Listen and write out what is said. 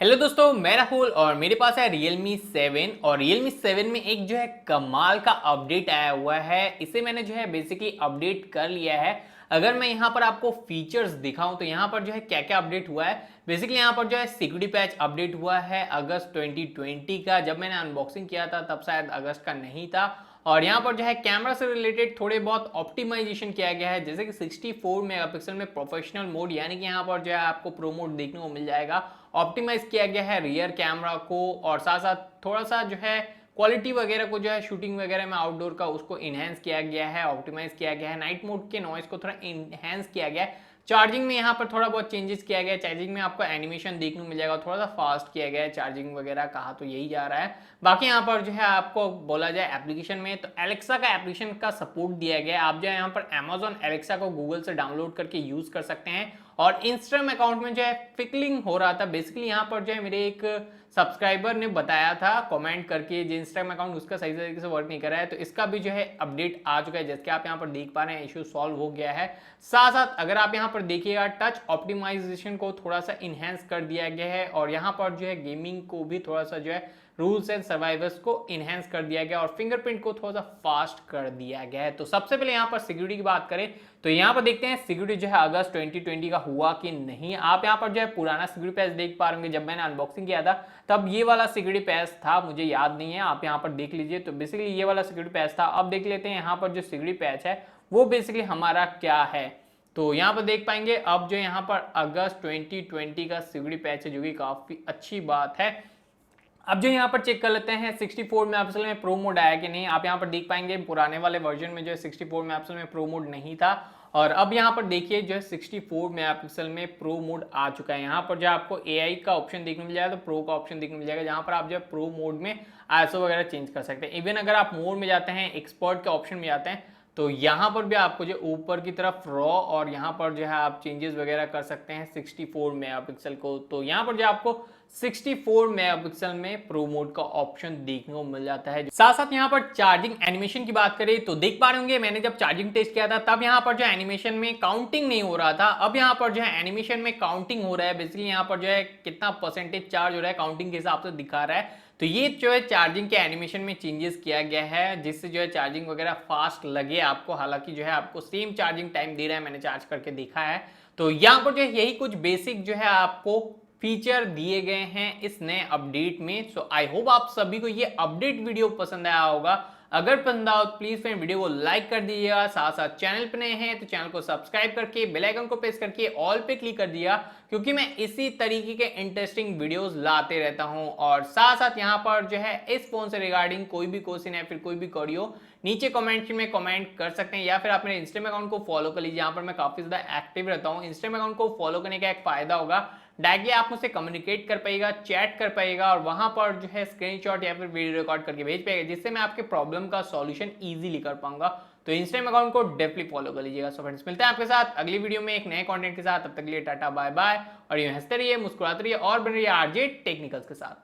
Hello दोस्तों, मैं राहुल और मेरे पास है Realme 7 और Realme 7 में एक जो है कमाल का अपडेट आया हुआ है। इसे मैंने जो है बेसिकली अपडेट कर लिया है। अगर मैं यहाँ पर आपको फीचर्स दिखाऊं तो यहाँ पर जो है क्या क्या अपडेट हुआ है। बेसिकली यहाँ पर जो है सिक्योरिटी पैच अपडेट हुआ है अगस्त 2020 का। जब मैंने अनबॉक्सिंग किया था तब शायद अगस्त का नहीं था। और यहाँ पर जो है कैमरा से रिलेटेड थोड़े बहुत ऑप्टिमाइजेशन किया गया है, जैसे कि 64 मेगापिक्सल में प्रोफेशनल मोड, यानी कि यहाँ पर जो है आपको प्रो मोड देखने को मिल जाएगा। ऑप्टिमाइज किया गया है रियर कैमरा को और साथ साथ थोड़ा सा जो है क्वालिटी वगैरह को जो है शूटिंग वगैरह में आउटडोर का उसको इनहेंस किया गया है, ऑप्टिमाइज किया गया है। नाइट मोड के नॉइस को थोड़ा इनहेंस किया गया है। चार्जिंग में यहाँ पर थोड़ा बहुत चेंजेस किया गया है। चार्जिंग में आपको एनिमेशन देखने को मिल जाएगा, थोड़ा सा फास्ट किया गया है चार्जिंग वगैरह, कहा तो यही जा रहा है। बाकी यहाँ पर जो है आपको बोला जाए एप्लीकेशन में तो एलेक्सा का एप्लीकेशन का सपोर्ट दिया गया है। आप जो है यहाँ पर अमेजॉन एलेक्सा को गूगल से डाउनलोड करके यूज कर सकते हैं। और इंस्टाग्राम अकाउंट में जो है फिकलिंग हो रहा था, बेसिकली यहाँ पर जो है मेरे एक सब्सक्राइबर ने बताया था कमेंट करके, जो इंस्टाग्राम अकाउंट उसका सही तरीके से वर्क नहीं कर रहा है, तो इसका भी जो है अपडेट आ चुका है। जैसे कि आप यहाँ पर देख पा रहे हैं, इशू सॉल्व हो गया है। साथ साथ अगर आप यहाँ पर देखिएगा टच ऑप्टिमाइजेशन को थोड़ा सा इनहेंस कर दिया गया है और यहाँ पर जो है गेमिंग को भी थोड़ा सा जो है रूल्स एंड सर्वाइवर्स को इनहेंस कर दिया गया और फिंगरप्रिंट को थोड़ा सा फास्ट कर दिया गया है। तो सबसे पहले यहाँ पर सिक्योरिटी की बात करें तो यहाँ पर देखते हैं सिक्योरिटी जो है अगस्त 2020 का हुआ कि नहीं। आप यहाँ पर जो है पुराना सिक्योरिटी पैच देख पा रहे होंगे। जब मैंने अनबॉक्सिंग किया था तब ये वाला सिक्योरिटी पैच था, मुझे याद नहीं है, आप यहाँ पर देख लीजिए। तो बेसिकली ये वाला सिक्योरिटी पैच था। अब देख लेते हैं यहाँ पर जो सिक्योरिटी पैच है वो बेसिकली हमारा क्या है। तो यहाँ पर देख पाएंगे अब जो यहाँ पर अगस्त 2020 का सिक्योरिटी पैच है, जो कि काफी अच्छी बात है। अब जो यहाँ पर चेक कर लेते हैं 64 मेगापिक्सल में प्रो मोड आया कि नहीं। आप यहाँ पर देख पाएंगे पुराने वाले वर्जन में जो है 64 मेगापिक्सल में प्रो मोड नहीं था और अब यहाँ पर देखिए जो है 64 मेगापिक्सल में प्रो मोड आ चुका है। यहाँ पर जो आपको एआई का ऑप्शन देखने मिल जाएगा, तो प्रो का ऑप्शन देखने मिल जाएगा, जहाँ पर आप जो है प्रो मोड में आईएसओ वगैरह चेंज कर सकते हैं। इवन अगर आप मोड में जाते हैं, एक्सपर्ट के ऑप्शन में जाते हैं, तो यहाँ पर भी आपको जो ऊपर की तरफ रॉ और यहाँ पर जो है आप चेंजेस वगैरह कर सकते हैं 64 मेगापिक्सल को। तो यहाँ पर जो आपको 64 मेगापिक्सल में प्रो मोड का ऑप्शन देखने को मिल जाता है। साथ साथ यहाँ पर चार्जिंग एनिमेशन की बात करें तो देख पा रहे होंगे, मैंने जब चार्जिंग टेस्ट किया था तब यहाँ पर जो एनिमेशन में काउंटिंग नहीं हो रहा था। अब यहाँ पर जो है एनिमेशन में काउंटिंग हो रहा है। बेसिकली यहाँ पर जो है कितना परसेंटेज चार्ज हो रहा है काउंटिंग के हिसाब से दिखा रहा है। तो ये जो है चार्जिंग के एनिमेशन में चेंजेस किया गया है, जिससे जो है चार्जिंग वगैरह फास्ट लगे आपको। हालांकि जो है आपको सेम चार्जिंग टाइम दे रहा है, मैंने चार्ज करके देखा है। तो यहाँ पर जो है यही कुछ बेसिक जो है आपको फीचर दिए गए हैं इस नए अपडेट में। सो आई होप आप सभी को ये अपडेट वीडियो पसंद आया होगा। अगर पसंद आया तो प्लीज फ्रेंड वीडियो को लाइक कर दीजिएगा। साथ साथ चैनल पे नए हैं तो चैनल को सब्सक्राइब करके बेल आइकन को प्रेस करके ऑल पे क्लिक कर दिया, क्योंकि मैं इसी तरीके के इंटरेस्टिंग वीडियोस लाते रहता हूं। और साथ साथ यहाँ पर जो है इस फोन से रिगार्डिंग कोई भी क्वेश्चन है फिर कोई भी क्वेरी हो, नीचे कमेंट में कमेंट कर सकते हैं, या फिर आप मेरे इंस्टाग्राम अकाउंट को फॉलो कर लीजिए। यहाँ पर मैं काफी ज्यादा एक्टिव रहता हूँ। इंस्टाग्राम अकाउंट को फॉलो करने का एक फायदा होगा, डायरेक्टली आप मुझसे कम्युनिकेट कर पाएगा, चैट कर पाएगा और वहां पर जो है स्क्रीनशॉट या फिर वीडियो रिकॉर्ड करके भेज पाएगा, जिससे मैं आपके प्रॉब्लम का सॉल्यूशन इजीली कर पाऊंगा। तो इंस्टाग्राम अकाउंट को डेफिनेटली फॉलो कर लीजिएगा। सो फ्रेंड्स, मिलते हैं आपके साथ अगली वीडियो में एक नए कंटेंट के साथ। तब तक के लिए टाटा बाय बाय और यूं हंसते रहिए, मुस्कुराते रहिए और बन रहिए आरजे टेक्निकल्स के साथ।